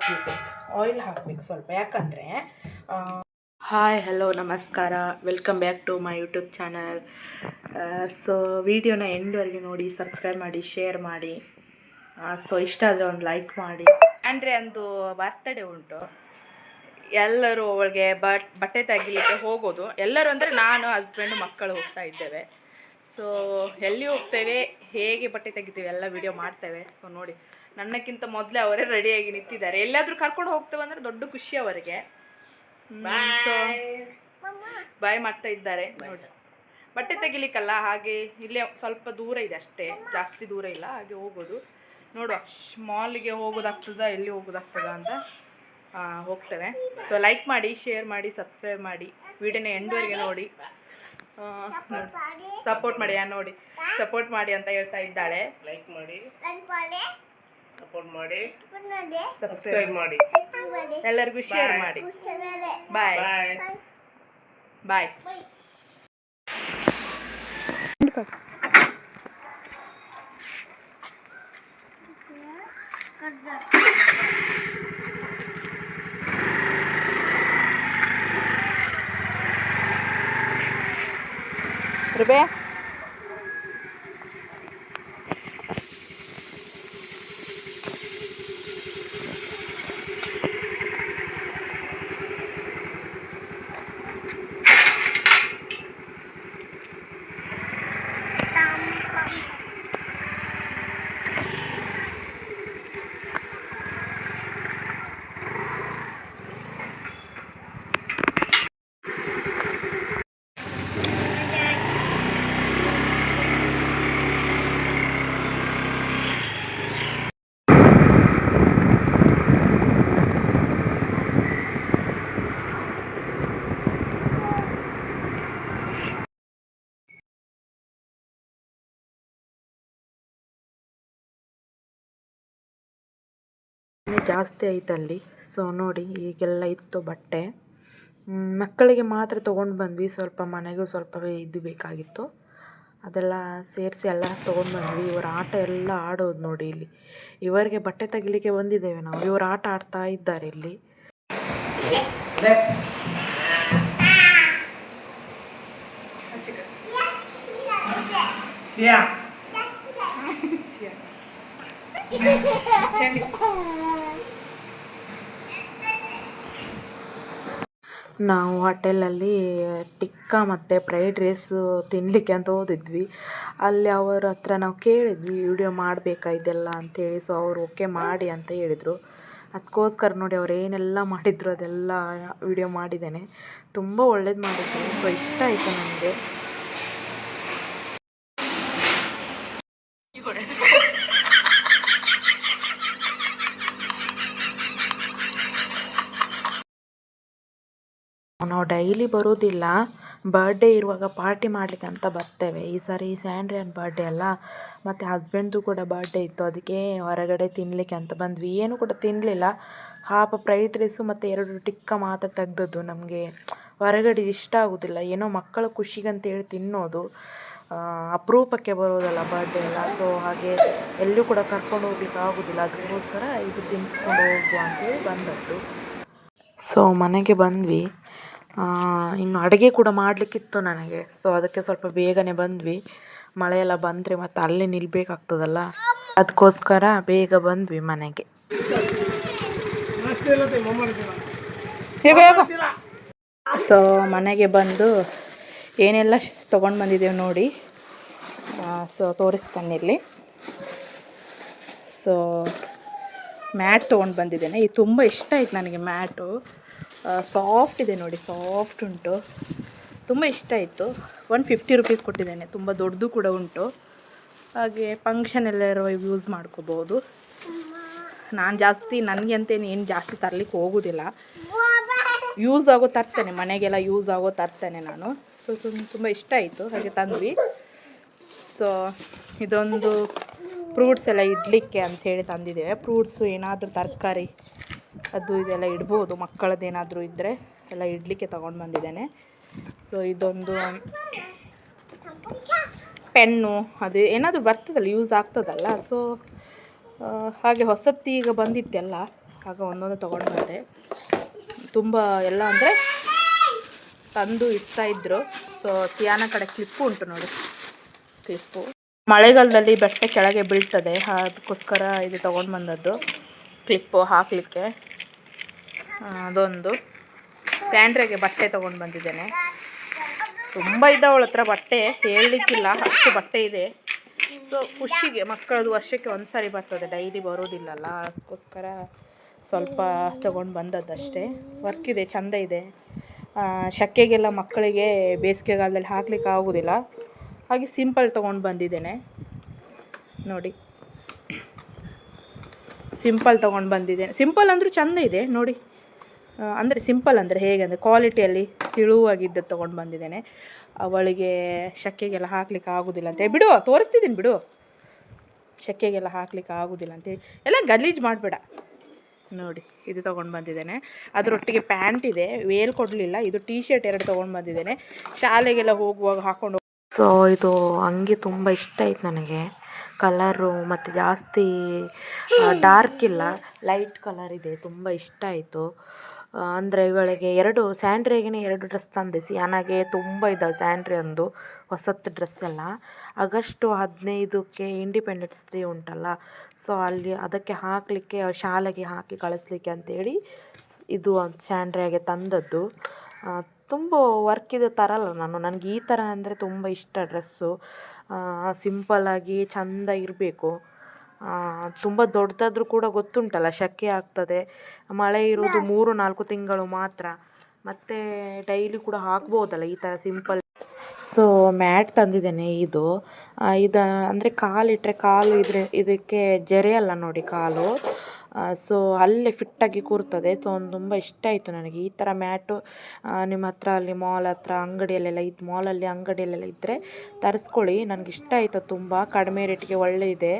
ಹಾಕಬೇಕು, ಆಯಿಲ್ ಹಾಕಬೇಕು ಸ್ವಲ್ಪ. ಯಾಕಂದರೆ ಹಾಯ್ ಹಲೋ ನಮಸ್ಕಾರ, welcome back to my YouTube channel. So ವಿಡಿಯೋನ ಎಂಡ್ವರೆಗೆ ನೋಡಿ, ಸಬ್ಸ್ಕ್ರೈಬ್ ಮಾಡಿ, ಶೇರ್ ಮಾಡಿ. ಸೊ ಇಷ್ಟ ಆದರೆ ಒಂದು ಲೈಕ್ ಮಾಡಿ. ಅಂದರೆ ಒಂದು ಬರ್ತಡೇ ಉಂಟು, ಎಲ್ಲರೂ ಅವಳಿಗೆ ಬಟ್ಟೆ ತೆಗಿಲಿಕ್ಕೆ ಹೋಗೋದು. ಎಲ್ಲರೂ ಅಂದರೆ ನಾನು, ಹಸ್ಬೆಂಡು, ಮಕ್ಕಳು ಹೋಗ್ತಾ ಇದ್ದೇವೆ. ಸೊ ಎಲ್ಲಿ ಹೋಗ್ತೇವೆ, ಹೇಗೆ ಬಟ್ಟೆ ತೆಗಿತೀವಿ ಎಲ್ಲ ವಿಡಿಯೋ ಮಾಡ್ತೇವೆ. ಸೊ ನೋಡಿ, ನನ್ನಕ್ಕಿಂತ ಮೊದಲೇ ಅವರೇ ರೆಡಿಯಾಗಿ ನಿಂತಿದ್ದಾರೆ. ಎಲ್ಲಾದರೂ ಕರ್ಕೊಂಡು ಹೋಗ್ತೇವೆ ಅಂದರೆ ದೊಡ್ಡ ಖುಷಿ ಅವರಿಗೆ. ಸೊ ಬಾಯ್ ಮಾಡ್ತಾ ಇದ್ದಾರೆ ನೋಡಿ. ಬಟ್ಟೆ ತೆಗಿಲಿಕ್ಕಲ್ಲ, ಹಾಗೆ ಇಲ್ಲೇ ಸ್ವಲ್ಪ ದೂರ ಇದೆ ಅಷ್ಟೇ, ಜಾಸ್ತಿ ದೂರ ಇಲ್ಲ, ಹಾಗೆ ಹೋಗೋದು. ನೋಡುವ ಮಾಲಿಗೆ ಹೋಗೋದಾಗ್ತದ, ಎಲ್ಲಿ ಹೋಗೋದಾಗ್ತದ ಅಂತ ಹೋಗ್ತೇವೆ. ಸೊ ಲೈಕ್ ಮಾಡಿ, ಶೇರ್ ಮಾಡಿ, ಸಬ್ಸ್ಕ್ರೈಬ್ ಮಾಡಿ, ವಿಡಿಯೋನ ಎಂಡ್ವರೆಗೆ ನೋಡಿ, ಸಪೋರ್ಟ್ ಮಾಡಿ. ನೋಡಿ ಸಪೋರ್ಟ್ ಮಾಡಿ ಅಂತ ಹೇಳ್ತಾ ಇದ್ದಾಳೆ. ಲೈಕ್ ಮಾಡಿ, ಸಪೋರ್ಟ್ ಮಾಡಿ, ಸಬ್ಸ್ಕ್ರೈಬ್ ಮಾಡಿ, ಎಲ್ಲರಿಗೂ ಶೇರ್ ಮಾಡಿ. ಬಾಯ್ ಬಾಯ್. ರುಬೇ ಜಾಸ್ತಿ ಐತಲ್ಲಿ. ಸೊ ನೋಡಿ, ಈಗೆಲ್ಲ ಇತ್ತು ಬಟ್ಟೆ. ಮಕ್ಕಳಿಗೆ ಮಾತ್ರ ತೊಗೊಂಡು ಬಂದ್ವಿ, ಸ್ವಲ್ಪ ಮನೆಗೂ ಸ್ವಲ್ಪ ಇದು ಬೇಕಾಗಿತ್ತು, ಅದೆಲ್ಲ ಸೇರಿಸಿ ಎಲ್ಲ ತೊಗೊಂಡು ಬಂದ್ವಿ. ಇವರ ಆಟ ಎಲ್ಲ ಆಡೋದು ನೋಡಿ ಇಲ್ಲಿ. ಇವರಿಗೆ ಬಟ್ಟೆ ತೆಗಿಲಿಕ್ಕೆ ಬಂದಿದ್ದೇವೆ ನಾವು, ಇವರು ಆಟ ಆಡ್ತಾ ಇದ್ದಾರೆ ಇಲ್ಲಿ. ನಾವು ಹೋಟೆಲಲ್ಲಿ ಟಿಕ್ಕಾ ಮತ್ತು ಫ್ರೈಡ್ ರೈಸು ತಿನ್ನಲಿಕ್ಕೆ ಅಂತ ಹೋದಿದ್ವಿ. ಅಲ್ಲಿ ಅವರ ಹತ್ರ ನಾವು ಕೇಳಿದ್ವಿ ವಿಡಿಯೋ ಮಾಡಬೇಕಾ ಇದೆಲ್ಲ ಅಂತೇಳಿ. ಸೊ ಅವರು ಓಕೆ ಮಾಡಿ ಅಂತ ಹೇಳಿದರು. ಅದಕ್ಕೋಸ್ಕರ ನೋಡಿ ಅವ್ರು ಏನೆಲ್ಲ ಮಾಡಿದರು ಅದೆಲ್ಲ ವಿಡಿಯೋ ಮಾಡಿದ್ದೇನೆ. ತುಂಬ ಒಳ್ಳೇದು ಮಾಡಿದ್ರು. ಸೊ ಇಷ್ಟ ಆಯಿತು ನನಗೆ. ನಾವು ಡೈಲಿ ಬರೋದಿಲ್ಲ, ಬರ್ಡೇ ಇರುವಾಗ ಪಾರ್ಟಿ ಮಾಡಲಿಕ್ಕೆ ಅಂತ ಬರ್ತೇವೆ. ಈ ಸಾರಿ ಸ್ಯಾಂಡ್ರಿಯನ್ ಬರ್ಡೇ ಅಲ್ಲ, ಮತ್ತು ಹಸ್ಬೆಂಡ್ದು ಕೂಡ ಬರ್ಡೇ ಇತ್ತು, ಅದಕ್ಕೆ ಹೊರಗಡೆ ತಿನ್ನಲಿಕ್ಕೆ ಅಂತ ಬಂದ್ವಿ. ಏನು ಕೂಡ ತಿನ್ನಲಿಲ್ಲ, ಹಾಫ್ ಫ್ರೈಡ್ ರೈಸು ಮತ್ತು 2 ಟಿಕ್ಕ ಮಾತ್ರ ತೆಗ್ದದ್ದು. ನಮಗೆ ಹೊರಗಡೆ ಇಷ್ಟ ಆಗೋದಿಲ್ಲ, ಏನೋ ಮಕ್ಕಳ ಖುಷಿಗಂತೇಳಿ ತಿನ್ನೋದು. ಅಪರೂಪಕ್ಕೆ ಬರೋದಲ್ಲ ಬರ್ಡೇ ಎಲ್ಲ. ಸೊ ಹಾಗೆ ಎಲ್ಲೂ ಕೂಡ ಕರ್ಕೊಂಡು ಹೋಗ್ಲಿಕ್ಕೆ ಆಗೋದಿಲ್ಲ, ಅದಕ್ಕೋಸ್ಕರ ಇದು ತಿನ್ನಿಸ್ಕೊಂಡು ಹೋಗುವ ಅಂತೇಳಿ ಬಂದದ್ದು. ಸೊ ಮನೆಗೆ ಬಂದ್ವಿ. ಇನ್ನು ಅಡುಗೆ ಕೂಡ ಮಾಡಲಿಕ್ಕಿತ್ತು ನನಗೆ. ಸೊ ಅದಕ್ಕೆ ಸ್ವಲ್ಪ ಬೇಗನೆ ಬಂದ್ವಿ. ಮಳೆಯೆಲ್ಲ ಬಂದರೆ ಮತ್ತು ಅಲ್ಲೇ ನಿಲ್ಲಬೇಕಾಗ್ತದಲ್ಲ, ಅದಕ್ಕೋಸ್ಕರ ಬೇಗ ಬಂದ್ವಿ ಮನೆಗೆ. ಸೊ ಮನೆಗೆ ಬಂದು ಏನೆಲ್ಲ ತೊಗೊಂಡು ಬಂದಿದ್ದೇವೆ ನೋಡಿ. ಸೊ ತೋರಿಸ್ತಾನೆ ಇಲ್ಲಿ. ಸೊ ಮ್ಯಾಟ್ ತೊಗೊಂಡು ಬಂದಿದ್ದೇನೆ. ಇದು ತುಂಬ ಇಷ್ಟ ಆಯ್ತು ನನಗೆ ಮ್ಯಾಟು. ಸಾಫ್ಟ್ ಇದೆ ನೋಡಿ, ಸಾಫ್ಟ್ ಉಂಟು, ತುಂಬ ಇಷ್ಟ ಆಯಿತು. 150 ರುಪೀಸ್ ಕೊಟ್ಟಿದ್ದೇನೆ, ತುಂಬ ದೊಡ್ಡದು ಕೂಡ ಉಂಟು. ಹಾಗೆ ಫಂಕ್ಷನ್ ಎಲ್ಲ ಇರೋ ಯೂಸ್ ಮಾಡ್ಕೋಬೋದು. ನಾನು ಜಾಸ್ತಿ ನನಗೆ ಅಂತೇನು ಏನು ಜಾಸ್ತಿ ತರಲಿಕ್ಕೆ ಹೋಗೋದಿಲ್ಲ, ಯೂಸ್ ಆಗೋ ತರ್ತೇನೆ, ಮನೆಗೆಲ್ಲ ಯೂಸ್ ಆಗೋ ತರ್ತೇನೆ ನಾನು. ಸೊ ತುಂಬ ಇಷ್ಟ ಆಯಿತು, ಹಾಗೆ ತಂದ್ವಿ. ಸೊ ಇದೊಂದು ಫ್ರೂಟ್ಸ್ ಎಲ್ಲ ಇಡಲಿಕ್ಕೆ ಅಂಥೇಳಿ ತಂದಿದ್ದೇವೆ. ಫ್ರೂಟ್ಸು ಏನಾದರೂ ತರಕಾರಿ ಅದು ಇದೆಲ್ಲ ಇಡ್ಬೋದು, ಮಕ್ಕಳದ್ದೇನಾದರೂ ಇದ್ದರೆ ಎಲ್ಲ ಇಡಲಿಕ್ಕೆ ತೊಗೊಂಡು ಬಂದಿದ್ದೇನೆ. ಸೊ ಇದೊಂದು ಪೆನ್ನು, ಅದು ಏನಾದರೂ ಬರ್ತದಲ್ಲ, ಯೂಸ್ ಆಗ್ತದಲ್ಲ. ಸೊ ಹಾಗೆ ಹೊಸತ್ತು ಈಗ ಬಂದಿತ್ತೆಲ್ಲ, ಆಗ ಒಂದೊಂದು ತೊಗೊಂಡು ಬಂದೆ. ತುಂಬ ಎಲ್ಲ ಅಂದರೆ ತಂದು ಇಡ್ತಾಯಿದ್ರು. ಸೊ ಸಿಯಾನ ಕಡೆ ಕ್ಲಿಪ್ಪು ಉಂಟು ನೋಡಿ, ಕ್ಲಿಪ್ಪು. ಮಳೆಗಾಲದಲ್ಲಿ ಬಟ್ಟೆ ಕೆಳಗೆ ಬೀಳ್ತದೆ, ಅದಕ್ಕೋಸ್ಕರ ಇದು ತೊಗೊಂಡು ಬಂದದ್ದು ಕ್ಲಿಪ್ಪು ಹಾಕಲಿಕ್ಕೆ. ಅದೊಂದು ಸ್ಯಾಂಡ್ರೆಗೆ ಬಟ್ಟೆ ತೊಗೊಂಡು ಬಂದಿದ್ದೇನೆ. ತುಂಬ ಇದ್ದಾವೆ ಅವಳ ಹತ್ರ ಬಟ್ಟೆ, ಹೇಳಲಿಕ್ಕಿಲ್ಲ ಅಷ್ಟು ಬಟ್ಟೆ ಇದೆ. ಸೊ ಖುಷಿಗೆ ಮಕ್ಕಳದು ವರ್ಷಕ್ಕೆ ಒಂದು ಸಾರಿ ಬರ್ತದೆ, ಡೈಲಿ ಬರೋದಿಲ್ಲಲ್ಲ, ಅದಕ್ಕೋಸ್ಕರ ಸ್ವಲ್ಪ ತೊಗೊಂಡು ಬಂದದ್ದಷ್ಟೇ. ವರ್ಕ್ ಇದೆ, ಚೆಂದ ಇದೆ. ಶೆಕೆಗೆಲ್ಲ ಮಕ್ಕಳಿಗೆ ಬೇಸಿಗೆಗಾಲದಲ್ಲಿ ಹಾಕ್ಲಿಕ್ಕೆ ಆಗೋದಿಲ್ಲ, ಹಾಗೆ ಸಿಂಪಲ್ ತೊಗೊಂಡು ಬಂದಿದ್ದೇನೆ ನೋಡಿ. ಸಿಂಪಲ್ ತೊಗೊಂಡು ಬಂದಿದ್ದೇನೆ. ಸಿಂಪಲ್ ಅಂದರೂ ಚೆಂದ ಇದೆ ನೋಡಿ. ಅಂದರೆ ಸಿಂಪಲ್ ಅಂದರೆ ಹೇಗೆ ಅಂದರೆ ಕ್ವಾಲಿಟಿಯಲ್ಲಿ ತಿಳುವಾಗಿದ್ದು ತೊಗೊಂಡು ಬಂದಿದ್ದೇನೆ. ಅವಳಿಗೆ ಶೆಕೆಗೆಲ್ಲ ಹಾಕ್ಲಿಕ್ಕೆ ಆಗೋದಿಲ್ಲ ಅಂತೇಳಿ, ಬಿಡು ತೋರಿಸ್ತಿದ್ದೀನಿ ಬಿಡು, ಶೆಕೆಗೆಲ್ಲ ಹಾಕ್ಲಿಕ್ಕೆ ಆಗೋದಿಲ್ಲ ಅಂತೇಳಿ ಎಲ್ಲ ಗಲೀಜು ಮಾಡಬೇಡ ನೋಡಿ. ಇದು ತೊಗೊಂಡು ಬಂದಿದ್ದೇನೆ. ಅದರೊಟ್ಟಿಗೆ ಪ್ಯಾಂಟ್ ಇದೆ, ವೇಲ್ ಕೊಡಲಿಲ್ಲ. ಇದು ಟೀ ಶರ್ಟ್ 2 ತೊಗೊಂಡು ಬಂದಿದ್ದೇನೆ, ಶಾಲೆಗೆಲ್ಲ ಹೋಗುವಾಗ ಹಾಕ್ಕೊಂಡು. ಸೊ ಇದು ಅಂಗಿ ತುಂಬ ಇಷ್ಟ ಆಯ್ತು ನನಗೆ, ಕಲರು ಮತ್ತು ಜಾಸ್ತಿ ಡಾರ್ಕ್ ಇಲ್ಲ, ಲೈಟ್ ಕಲರ್ ಇದೆ, ತುಂಬ ಇಷ್ಟ ಆಯಿತು. ಅಂದರೆ ಇವಳಿಗೆ 2 ಸ್ಯಾಂಡ್ರೆಗೆ 2 ಡ್ರೆಸ್ ತಂದೆ. ಸಿಯಾನಾಗೆ ತುಂಬ ಇದ್ದಾವೆ ಸ್ಯಾಂಡ್ರೆ, ಒಂದು ಹೊಸತ್ತು ಡ್ರೆಸ್ ಎಲ್ಲ. ಆಗಸ್ಟ್ 15ಕ್ಕೆ ಇಂಡಿಪೆಂಡೆನ್ಸ್ ಡೇ ಉಂಟಲ್ಲ, ಸೊ ಅಲ್ಲಿ ಅದಕ್ಕೆ ಹಾಕಲಿಕ್ಕೆ, ಶಾಲೆಗೆ ಹಾಕಿ ಕಳಿಸ್ಲಿಕ್ಕೆ ಅಂತೇಳಿ ಇದು ಸ್ಯಾಂಡ್ರೆಗೆ ತಂದದ್ದು. ತುಂಬ ವರ್ಕಿದು ತರಲ್ಲ ನಾನು, ನನಗೆ ಈ ಥರ ಅಂದರೆ ತುಂಬ ಇಷ್ಟ ಡ್ರೆಸ್ಸು. ಸಿಂಪಲ್ಲಾಗಿ ಚೆಂದ ಇರಬೇಕು. ತುಂಬ ದೊಡ್ಡದಾದ್ರೂ ಕೂಡ ಗೊತ್ತುಂಟಲ್ಲ ಸೆಕೆ ಆಗ್ತದೆ, ಮಳೆ ಇರೋದು 3-4 ತಿಂಗಳು ಮಾತ್ರ, ಮತ್ತು ಡೈಲಿ ಕೂಡ ಹಾಕ್ಬೋದಲ್ಲ ಈ ಥರ ಸಿಂಪಲ್. ಸೊ ಮ್ಯಾಟ್ ತಂದಿದ್ದೇನೆ. ಇದು ಅಂದರೆ ಕಾಲಿಟ್ಟರೆ ಕಾಲು ಇದಕ್ಕೆ ಜರೆಯಲ್ಲ ನೋಡಿ ಕಾಲು. ಸೊ ಅಲ್ಲೇ ಫಿಟ್ಟಾಗಿ ಕೂರ್ತದೆ. ಸೊ ತುಂಬ ಇಷ್ಟ ಆಯಿತು ನನಗೆ ಈ ಥರ ಮ್ಯಾಟು. ನಿಮ್ಮ ಹತ್ರ ಅಲ್ಲಿ ಮಾಲ್ ಹತ್ರ ಅಂಗಡಿಯಲ್ಲೆಲ್ಲ ಮಾಲಲ್ಲಿ ಅಂಗಡಿಯಲ್ಲೆಲ್ಲ ಇದ್ದರೆ ತರಿಸ್ಕೊಳ್ಳಿ. ನನಗೆ ಇಷ್ಟ ಆಯಿತು, ತುಂಬ ಕಡಿಮೆ ರೇಟಿಗೆ ಒಳ್ಳೆ ಇದೆ.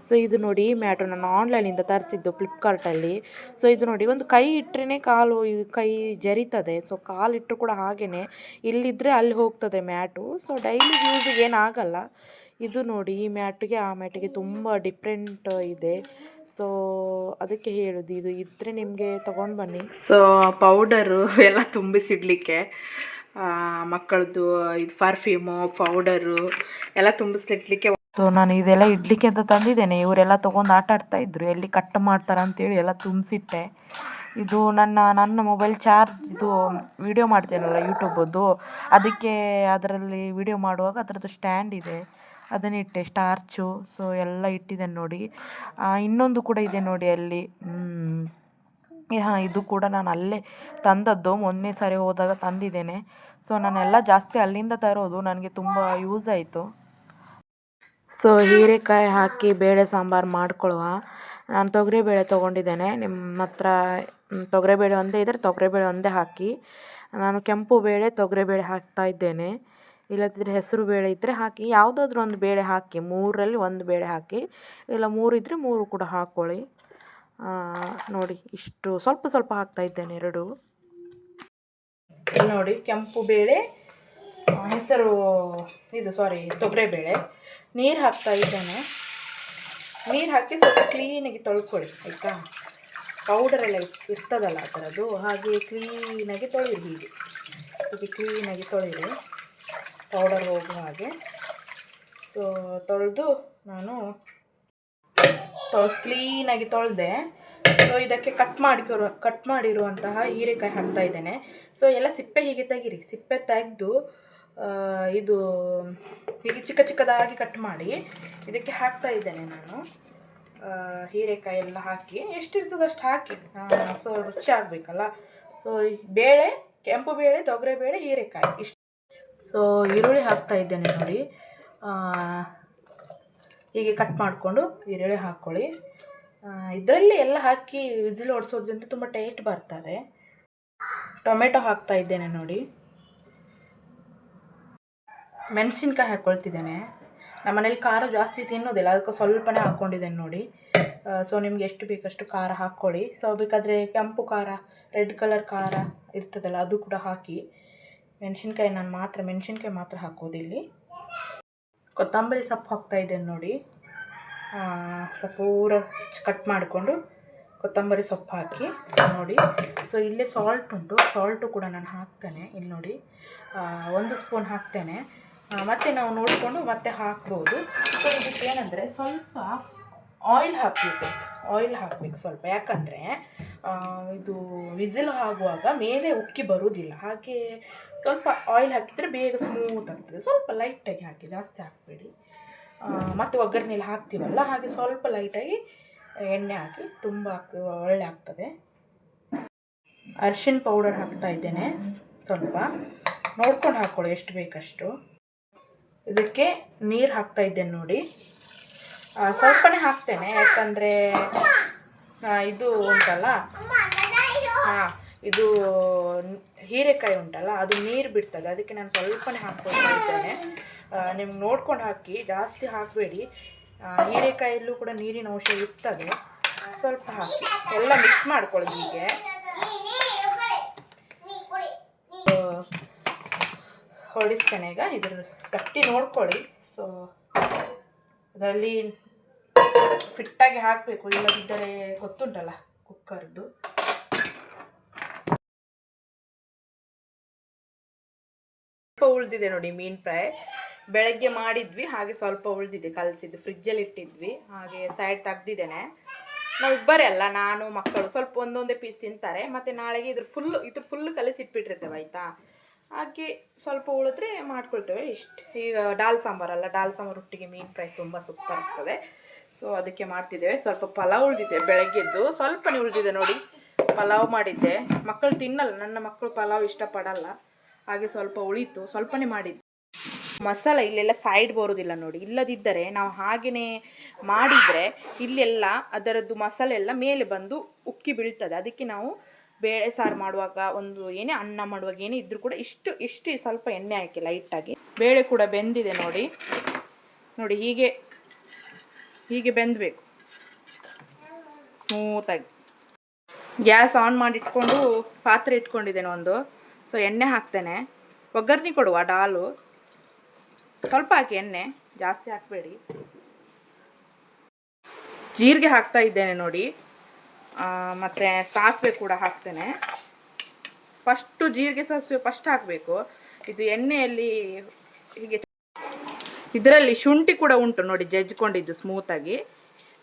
ಸೊ ಇದು ನೋಡಿ, ಈ ಮ್ಯಾಟು ನಾನು ಆನ್ಲೈನಿಂದ ತರಿಸಿದ್ದು ಫ್ಲಿಪ್ಕಾರ್ಟಲ್ಲಿ. ಸೊ ಇದು ನೋಡಿ, ಒಂದು ಕೈ ಇಟ್ಟರೆ ಕಾಲು ಕೈ ಜರಿತದೆ. ಸೊ ಕಾಲಿಟ್ಟರು ಕೂಡ ಹಾಗೆಯೇ, ಇಲ್ಲಿದ್ದರೆ ಅಲ್ಲಿ ಹೋಗ್ತದೆ ಮ್ಯಾಟು. ಸೊ ಡೈಲಿ ಯೂಸಿಗೆ ಏನಾಗಲ್ಲ. ಇದು ನೋಡಿ, ಈ ಮ್ಯಾಟಿಗೆ ಆ ಮ್ಯಾಟಿಗೆ ತುಂಬ ಡಿಫ್ರೆಂಟ್ ಇದೆ. ಸೊ ಅದಕ್ಕೆ ಹೇಳೋದು, ಇದು ಇದ್ದರೆ ನಿಮಗೆ ತೊಗೊಂಡು ಬನ್ನಿ. ಸೊ ಪೌಡರು ಎಲ್ಲ ತುಂಬಿಸಿಡಲಿಕ್ಕೆ, ಮಕ್ಕಳದ್ದು ಇದು ಪರ್ಫ್ಯೂಮು ಪೌಡರು ಎಲ್ಲ ತುಂಬಿಸ್ಲಿಕ್ಕೆ. ಸೊ ನಾನು ಇದೆಲ್ಲ ಇಡ್ಲಿಕ್ಕೆ ಅಂತ ತಂದಿದ್ದೇನೆ. ಇವರೆಲ್ಲ ತೊಗೊಂಡು ಆಟ ಆಡ್ತಾಯಿದ್ರು, ಎಲ್ಲಿ ಕಟ್ ಮಾಡ್ತಾರೆ ಅಂತೇಳಿ ಎಲ್ಲ ತುಂಬಿಸಿಟ್ಟೆ. ಇದು ನನ್ನ ಮೊಬೈಲ್ ಚಾರ್ಜ್, ಇದು ವಿಡಿಯೋ ಮಾಡ್ತೇನಲ್ಲ ಯೂಟ್ಯೂಬದ್ದು, ಅದಕ್ಕೆ ಅದರಲ್ಲಿ ವಿಡಿಯೋ ಮಾಡುವಾಗ ಅದರದ್ದು ಸ್ಟ್ಯಾಂಡ್ ಇದೆ, ಅದನ್ನಿಟ್ಟೆ, ಸ್ಟಾರ್ಚು. ಸೊ ಎಲ್ಲ ಇಟ್ಟಿದ್ದೇನೆ ನೋಡಿ. ಇನ್ನೊಂದು ಕೂಡ ಇದೆ ನೋಡಿ ಅಲ್ಲಿ. ಇದು ಕೂಡ ನಾನು ಅಲ್ಲೇ ತಂದದ್ದು, ಮೊನ್ನೆ ಸರಿ ಹೋದಾಗ ತಂದಿದ್ದೇನೆ. ಸೊ ನಾನೆಲ್ಲ ಜಾಸ್ತಿ ಅಲ್ಲಿಂದ ತರೋದು, ನನಗೆ ತುಂಬ ಯೂಸ್ ಆಯಿತು. ಸೊ ಹೀರೆಕಾಯಿ ಹಾಕಿ ಬೇಳೆ ಸಾಂಬಾರು ಮಾಡ್ಕೊಳ್ಳುವ. ನಾನು ತೊಗರಿಬೇಳೆ ತೊಗೊಂಡಿದ್ದೇನೆ. ನಿಮ್ಮ ಹತ್ರ ತೊಗರಿಬೇಳೆ ಒಂದೇ ಇದ್ದರೆ ತೊಗರಿಬೇಳೆ ಒಂದೇ ಹಾಕಿ. ನಾನು ಕೆಂಪು ಬೇಳೆ ತೊಗರಿಬೇಳೆ ಹಾಕ್ತಾಯಿದ್ದೇನೆ, ಇಲ್ಲದಿದ್ದರೆ ಹೆಸರು ಬೇಳೆ ಇದ್ದರೆ ಹಾಕಿ, ಯಾವುದಾದ್ರೂ ಒಂದು ಬೇಳೆ ಹಾಕಿ, 3ರಲ್ಲಿ 1 ಬೇಳೆ ಹಾಕಿ, ಇಲ್ಲ 3 ಇದ್ದರೆ 3 ಕೂಡ ಹಾಕ್ಕೊಳ್ಳಿ. ನೋಡಿ, ಇಷ್ಟು ಸ್ವಲ್ಪ ಸ್ವಲ್ಪ ಹಾಕ್ತಾಯಿದ್ದೇನೆ 2. ನೋಡಿ, ಕೆಂಪು ಬೇಳೆ, ಹೆಸರು ತೊಗರಿಬೇಳೆ, ನೀರು ಹಾಕ್ತಾಯಿದ್ದೇನೆ. ನೀರು ಹಾಕಿ ಸ್ವಲ್ಪ ಕ್ಲೀನಾಗಿ ತೊಳ್ಕೊಳ್ಳಿ ಆಯಿತಾ. ಪೌಡರೆಲ್ಲ ಇರ್ತದಲ್ಲ ಅದರದ್ದು, ಹಾಗೆ ಕ್ಲೀನಾಗಿ ತೊಳೆಯಿರಿ. ಹೀಗೆ ಕ್ಲೀನಾಗಿ ತೊಳೆಯಿರಿ, ಪೌಡರ್ ಹೋಗುವ ಹಾಗೆ. ಸೊ ತೊಳೆದು ನಾನು ಕ್ಲೀನಾಗಿ ತೊಳೆದೆ. ಸೊ ಇದಕ್ಕೆ ಕಟ್ ಮಾಡಿರುವಂತಹ ಹೀರೆಕಾಯಿ ಹಾಕ್ತಾಯಿದ್ದೇನೆ. ಸೊ ಎಲ್ಲ ಸಿಪ್ಪೆ ಹೀಗೆ ತೆಗೀರಿ, ಸಿಪ್ಪೆ ತೆಗೆದು ಇದು ಹೀಗೆ ಚಿಕ್ಕ ಚಿಕ್ಕದಾಗಿ ಕಟ್ ಮಾಡಿ ಇದಕ್ಕೆ ಹಾಕ್ತಾಯಿದ್ದೇನೆ ನಾನು. ಹೀರೆಕಾಯಿ ಎಲ್ಲ ಹಾಕಿ, ಎಷ್ಟಿರ್ತದೆ ಅಷ್ಟು ಹಾಕಿ. ಸೊ ರುಚಿ ಆಗಬೇಕಲ್ಲ. ಸೊ ಬೇಳೆ, ಕೆಂಪು ಬೇಳೆ, ತೊಗರಿಬೇಳೆ, ಹೀರೆಕಾಯಿ ಇಷ್ಟು. ಸೊ ಈರುಳ್ಳಿ ಹಾಕ್ತಾಯಿದ್ದೇನೆ ನೋಡಿ. ಹೀಗೆ ಕಟ್ ಮಾಡಿಕೊಂಡು ಈರುಳ್ಳಿ ಹಾಕ್ಕೊಳ್ಳಿ. ಇದರಲ್ಲಿ ಎಲ್ಲ ಹಾಕಿ ವಿಸಿಲ್ ಓಡಿಸೋದ್ರಿಂದ ತುಂಬ ಟೇಸ್ಟ್ ಬರ್ತದೆ. ಟೊಮೆಟೊ ಹಾಕ್ತಾಯಿದ್ದೇನೆ ನೋಡಿ. ಮೆಣಸಿನ್ಕಾಯಿ ಹಾಕ್ಕೊಳ್ತಿದ್ದೇನೆ. ನಮ್ಮ ಮನೇಲಿ ಖಾರ ಜಾಸ್ತಿ ತಿನ್ನೋದಿಲ್ಲ, ಅದಕ್ಕೆ ಸ್ವಲ್ಪನೇ ಹಾಕ್ಕೊಂಡಿದ್ದೇನೆ ನೋಡಿ. ಸೊ ನಿಮ್ಗೆ ಎಷ್ಟು ಬೇಕಷ್ಟು ಖಾರ ಹಾಕ್ಕೊಳ್ಳಿ. ಸೊ ಬೇಕಾದರೆ ಕೆಂಪು ಖಾರ, ರೆಡ್ ಕಲರ್ ಖಾರ ಇರ್ತದಲ್ಲ ಅದು ಕೂಡ ಹಾಕಿ. ಮೆಣಸಿನ್ಕಾಯಿ ಮಾತ್ರ ಹಾಕೋದಿಲ್ಲಿ. ಕೊತ್ತಂಬರಿ ಸೊಪ್ಪು ಹಾಕ್ತಾಯಿದ್ದೇನೆ ನೋಡಿ. ಸ್ವಲ್ಪ ಕಟ್ ಮಾಡಿಕೊಂಡು ಕೊತ್ತಂಬರಿ ಸೊಪ್ಪು ಹಾಕಿ ಸೊ ನೋಡಿ. ಸೊ ಇಲ್ಲೇ ಸಾಲ್ಟ್ ಉಂಟು, ಸಾಲ್ಟು ಕೂಡ ನಾನು ಹಾಕ್ತೇನೆ. ಇಲ್ಲಿ ನೋಡಿ 1 ಸ್ಪೂನ್ ಹಾಕ್ತೇನೆ. ಮತ್ತು ನಾವು ನೋಡಿಕೊಂಡು ಮತ್ತೆ ಹಾಕ್ಬೋದು. ಸೊ ಇದಕ್ಕೆ ಏನಂದರೆ ಸ್ವಲ್ಪ ಆಯಿಲ್ ಹಾಕಬೇಕು ಸ್ವಲ್ಪ, ಯಾಕಂದರೆ ಇದು ವಿಸಿಲ್ ಆಗುವಾಗ ಮೇಲೆ ಉಕ್ಕಿ ಬರುವುದಿಲ್ಲ. ಹಾಗೆ ಸ್ವಲ್ಪ ಆಯಿಲ್ ಹಾಕಿದರೆ ಬೇಗ ಸ್ಮೂತ್ ಆಗ್ತದೆ. ಸ್ವಲ್ಪ ಲೈಟಾಗಿ ಹಾಕಿ, ಜಾಸ್ತಿ ಹಾಕಬೇಡಿ. ಮತ್ತು ಒಗ್ಗರಣೆಯಲ್ಲಿ ಹಾಕ್ತೀವಲ್ಲ, ಹಾಗೆ ಸ್ವಲ್ಪ ಲೈಟಾಗಿ ಎಣ್ಣೆ ಹಾಕಿ, ತುಂಬ ಒಳ್ಳೆ ಆಗ್ತದೆ. ಅರಿಶಿನ ಪೌಡರ್ ಹಾಕ್ತಾ ಇದ್ದೇನೆ, ಸ್ವಲ್ಪ ನೋಡ್ಕೊಂಡು ಹಾಕ್ಕೊಳ್ಳಿ ಎಷ್ಟು ಬೇಕಷ್ಟು. ಇದಕ್ಕೆ ನೀರು ಹಾಕ್ತಾ ಇದ್ದೇನೆ ನೋಡಿ. ಸ್ವಲ್ಪನೇ ಹಾಕ್ತೇನೆ, ಯಾಕಂದರೆ ಇದು ಉಂಟಲ್ಲ, ಇದು ಹೀರೆಕಾಯಿ ಉಂಟಲ್ಲ, ಅದು ನೀರು ಬಿಡ್ತದೆ. ಅದಕ್ಕೆ ನಾನು ಸ್ವಲ್ಪನೇ ಹಾಕ್ಕೊಳ್ತಾ ಇದ್ದೇನೆ. ನಿಮ್ಗೆ ನೋಡ್ಕೊಂಡು ಹಾಕಿ, ಜಾಸ್ತಿ ಹಾಕಬೇಡಿ. ಹೀರೆಕಾಯಲ್ಲೂ ಕೂಡ ನೀರಿನ ಅಂಶ ಇರ್ತದೆ. ಸ್ವಲ್ಪ ಹಾಕಿ ಎಲ್ಲ ಮಿಕ್ಸ್ ಮಾಡ್ಕೊಳ್ಳಿ. ಹೀಗೆ ಹೊಡಿಸ್ತೇನೆ ಈಗ. ಇದ್ರ ಗಟ್ಟಿ ನೋಡ್ಕೊಳ್ಳಿ. ಸೊ ಅದರಲ್ಲಿ ಫಿಟ್ಟಾಗಿ ಹಾಕಬೇಕು, ಇಲ್ಲದಿದ್ದರೆ ಗೊತ್ತುಂಟಲ್ಲ ಕುಕ್ಕರ್ದು. ಸ್ವಲ್ಪ ಉಳಿದಿದೆ ನೋಡಿ ಮೀನು ಫ್ರೈ. ಬೆಳಗ್ಗೆ ಮಾಡಿದ್ವಿ, ಹಾಗೆ ಸ್ವಲ್ಪ ಉಳಿದಿದೆ, ಕಲಸಿದ್ದು ಫ್ರಿಜ್ಜಲ್ಲಿ ಇಟ್ಟಿದ್ವಿ. ಹಾಗೆ ಸೈಡ್ ತೆಗ್ದಿದ್ದೇನೆ. ನಾವು ಇಬ್ಬರೇ ಅಲ್ಲ, ನಾನು ಮಕ್ಕಳು ಸ್ವಲ್ಪ ಒಂದೊಂದೇ ಪೀಸ್ ತಿಂತಾರೆ. ಮತ್ತು ನಾಳೆಗೆ ಇದ್ರ ಫುಲ್ಲು ಕಲಸಿಟ್ಬಿಟ್ಟಿರ್ತೇವೆ, ಆಯಿತಾ. ಹಾಗೆ ಸ್ವಲ್ಪ ಉಳಿದ್ರೆ ಮಾಡ್ಕೊಳ್ತೇವೆ ಇಷ್ಟು. ಈಗ ದಾಲ್ ಸಾಂಬಾರಲ್ಲ, ದಾಲ್ ಸಾಂಬಾರು ಒಟ್ಟಿಗೆ ಮೀನು ಫ್ರೈ ತುಂಬ ಸೂಪರ್ ಆಗ್ತದೆ. ಸೊ ಅದಕ್ಕೆ ಮಾಡ್ತಿದ್ದೇವೆ. ಸ್ವಲ್ಪ ಪಲಾವ್ ಉಳಿದಿದೆ ಬೆಳಗ್ಗೆದ್ದು, ಸ್ವಲ್ಪನೇ ಉಳಿದಿದೆ ನೋಡಿ. ಪಲಾವ್ ಮಾಡಿದ್ದೆ, ಮಕ್ಕಳು ತಿನ್ನಲ್ಲ, ನನ್ನ ಮಕ್ಕಳು ಪಲಾವ್ ಇಷ್ಟಪಡಲ್ಲ. ಹಾಗೆ ಸ್ವಲ್ಪ ಉಳಿತು, ಸ್ವಲ್ಪನೇ ಮಾಡಿದ್ದೆ. ಮಸಾಲ ಇಲ್ಲೆಲ್ಲ ಸೈಡ್ ಬರೋದಿಲ್ಲ ನೋಡಿ. ಇಲ್ಲದಿದ್ದರೆ ನಾವು ಹಾಗೆಯೇ ಮಾಡಿದರೆ ಇಲ್ಲೆಲ್ಲ ಅದರದ್ದು ಮಸಾಲೆ ಎಲ್ಲ ಮೇಲೆ ಬಂದು ಉಕ್ಕಿ ಬೀಳ್ತದೆ. ಅದಕ್ಕೆ ನಾವು ಬೇಳೆ ಸಾರು ಮಾಡುವಾಗ, ಒಂದು ಏನೇ ಅನ್ನ ಮಾಡುವಾಗ ಏನೇ ಇದ್ದರೂ ಕೂಡ ಇಷ್ಟು ಸ್ವಲ್ಪ ಎಣ್ಣೆ ಹಾಕಿ ಲೈಟಾಗಿ. ಬೇಳೆ ಕೂಡ ಬೆಂದಿದೆ ನೋಡಿ. ಹೀಗೆ ಬೆಂದಬೇಕು ಸ್ಮೂತಾಗಿ. ಗ್ಯಾಸ್ ಆನ್ ಮಾಡಿ ಇಟ್ಕೊಂಡು ಪಾತ್ರೆ ಇಟ್ಕೊಂಡಿದ್ದೇನೆ ಒಂದು. ಸೊ ಎಣ್ಣೆ ಹಾಕ್ತೇನೆ. ಒಗ್ಗರಣೆ ಕೊಡುವ ಡಾಲು ಸ್ವಲ್ಪ ಹಾಕಿ, ಎಣ್ಣೆ ಜಾಸ್ತಿ ಹಾಕಬೇಡಿ. ಜೀರಿಗೆ ಹಾಕ್ತಾ ಇದ್ದೇನೆ ನೋಡಿ. ಮತ್ತು ಸಾಸಿವೆ ಕೂಡ ಹಾಕ್ತೇನೆ. ಫಸ್ಟು ಜೀರಿಗೆ ಸಾಸಿವೆ ಫಸ್ಟ್ ಹಾಕಬೇಕು. ಇದು ಎಣ್ಣೆಯಲ್ಲಿ ಹೀಗೆ. ಇದರಲ್ಲಿ ಶುಂಠಿ ಕೂಡ ಉಂಟು ನೋಡಿ, ಜಜ್ಕೊಂಡಿದ್ದು ಸ್ಮೂತಾಗಿ.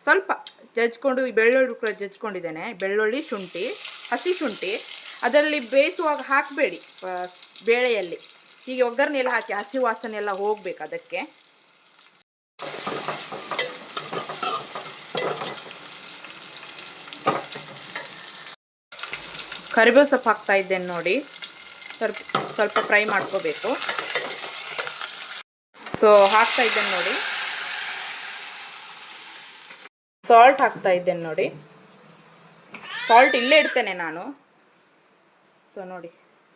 ಸ್ವಲ್ಪ ಜಜ್ಕೊಂಡು, ಬೆಳ್ಳುಳ್ಳಿ ಕೂಡ ಜಜ್ಕೊಂಡಿದ್ದೇನೆ. ಬೆಳ್ಳುಳ್ಳಿ, ಶುಂಠಿ, ಹಸಿ ಶುಂಠಿ ಅದರಲ್ಲಿ ಬೇಯಿಸುವಾಗ ಹಾಕಬೇಡಿ, ಬೇಳೆಯಲ್ಲಿ ಹೀಗೆ ಒಗ್ಗರಣೆಲ್ಲ ಹಾಕಿ ಹಸಿ ವಾಸನೆ ಎಲ್ಲ ಹೋಗಬೇಕು ಅದಕ್ಕೆ. ಕರಿಬೇವು ಸೊಪ್ಪು ಹಾಕ್ತಾ ಇದ್ದೇನೆ ನೋಡಿ. ಸ್ವಲ್ಪ ಫ್ರೈ ಮಾಡ್ಕೋಬೇಕು. ಸೊ ಹಾಕ್ತಾ ಇದ್ದೇನೆ ನೋಡಿ. ಸಾಲ್ಟ್ ಹಾಕ್ತಾ ಇದ್ದೇನೆ ನೋಡಿ. ಸಾಲ್ಟ್ ಇಲ್ಲೇ ಇಡ್ತೇನೆ ನಾನು. ಸೊ ನೋಡಿ,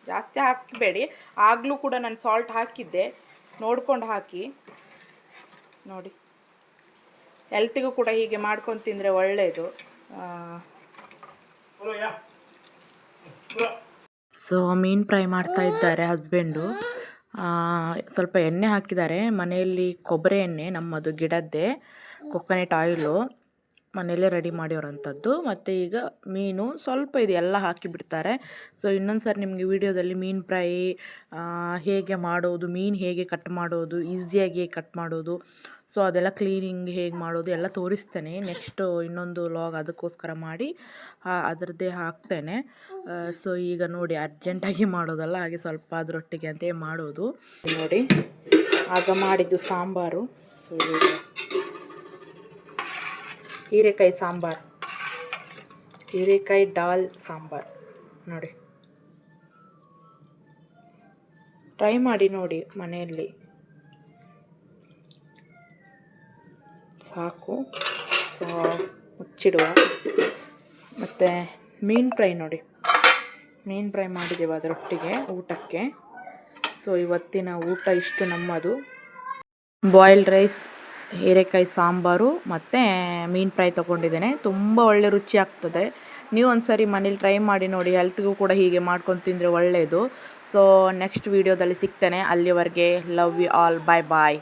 ಜಾಸ್ತಿ ಹಾಕಬೇಡಿ. ಆಗಲೂ ಕೂಡ ನಾನು ಸಾಲ್ಟ್ ಹಾಕಿದ್ದೆ, ನೋಡ್ಕೊಂಡು ಹಾಕಿ ನೋಡಿ. ಹೆಲ್ತಿಗೂ ಕೂಡ ಹೀಗೆ ಮಾಡ್ಕೊಂಡು ತಿಂದರೆ ಒಳ್ಳೆಯದು. ಸೊ ಮೀನು ಫ್ರೈ ಮಾಡ್ತಾ ಇದ್ದಾರೆ ಹಸ್ಬೆಂಡು. ಸ್ವಲ್ಪ ಎಣ್ಣೆ ಹಾಕಿದ್ದಾರೆ. ಮನೆಯಲ್ಲಿ ಕೊಬ್ಬರಿ ಎಣ್ಣೆ, ನಮ್ಮದು ಗಿಡದ್ದೇ ಕೊಕೊನೆಟ್ ಆಯಿಲು, ಮನೆಯಲ್ಲೇ ರೆಡಿ ಮಾಡಿರೋವಂಥದ್ದು. ಮತ್ತು ಈಗ ಮೀನು ಸ್ವಲ್ಪ ಇದೆ, ಎಲ್ಲ ಹಾಕಿಬಿಡ್ತಾರೆ. ಸೊ ಇನ್ನೊಂದು ಸಾರಿ ನಿಮಗೆ ವಿಡಿಯೋದಲ್ಲಿ ಮೀನು ಫ್ರೈ ಹೇಗೆ ಮಾಡೋದು, ಮೀನು ಹೇಗೆ ಕಟ್ ಮಾಡೋದು, ಈಸಿಯಾಗಿ ಕಟ್ ಮಾಡೋದು, ಸೊ ಅದೆಲ್ಲ ಕ್ಲೀನಿಂಗ್ ಹೇಗೆ ಮಾಡೋದು ಎಲ್ಲ ತೋರಿಸ್ತೇನೆ. ನೆಕ್ಸ್ಟು ಇನ್ನೊಂದು ಲಾಗ್ ಅದಕ್ಕೋಸ್ಕರ ಮಾಡಿ ಅದರದ್ದೇ ಹಾಕ್ತೇನೆ. ಸೊ ಈಗ ನೋಡಿ, ಅರ್ಜೆಂಟಾಗಿ ಮಾಡೋದಲ್ಲ, ಹಾಗೆ ಸ್ವಲ್ಪ ಅದರೊಟ್ಟಿಗೆ ಅಂತೇ ಮಾಡೋದು ನೋಡಿ. ಆಗ ಮಾಡಿದ್ದು ಸಾಂಬಾರು. ಸೊ ಹೀರೆಕಾಯಿ ಸಾಂಬಾರು, ಹೀರೆಕಾಯಿ ದಾಲ್ ಸಾಂಬಾರು ನೋಡಿ. ಟ್ರೈ ಮಾಡಿ ನೋಡಿ ಮನೆಯಲ್ಲಿ, ಸಾಕು. ಸೊ ಮುಚ್ಚಿಡುವ. ಮತ್ತು ಮೀನು ಫ್ರೈ ನೋಡಿ, ಮೀನು ಫ್ರೈ ಮಾಡಿದ್ದೇವೆ ಅದರೊಟ್ಟಿಗೆ ಊಟಕ್ಕೆ. ಸೊ ಇವತ್ತಿನ ಊಟ ಇಷ್ಟು ನಮ್ಮದು. ಬಾಯ್ಲ್ಡ್ ರೈಸ್, ಹೀರೆಕಾಯಿ ಸಾಂಬಾರು ಮತ್ತು ಮೀನು ಫ್ರೈ ತೊಗೊಂಡಿದ್ದೇನೆ. ತುಂಬ ಒಳ್ಳೆ ರುಚಿ ಆಗ್ತದೆ. ನೀವು ಒಂದು ಸಾರಿ ಮನೇಲಿ ಟ್ರೈ ಮಾಡಿ ನೋಡಿ. ಹೆಲ್ತ್ಗೂ ಕೂಡ ಹೀಗೆ ಮಾಡ್ಕೊಂಡು ತಿಂದರೆ ಒಳ್ಳೆಯದು. ಸೊ ನೆಕ್ಸ್ಟ್ ವೀಡಿಯೋದಲ್ಲಿ ಸಿಗ್ತೇನೆ. ಅಲ್ಲಿವರೆಗೆ love you all. Bye bye.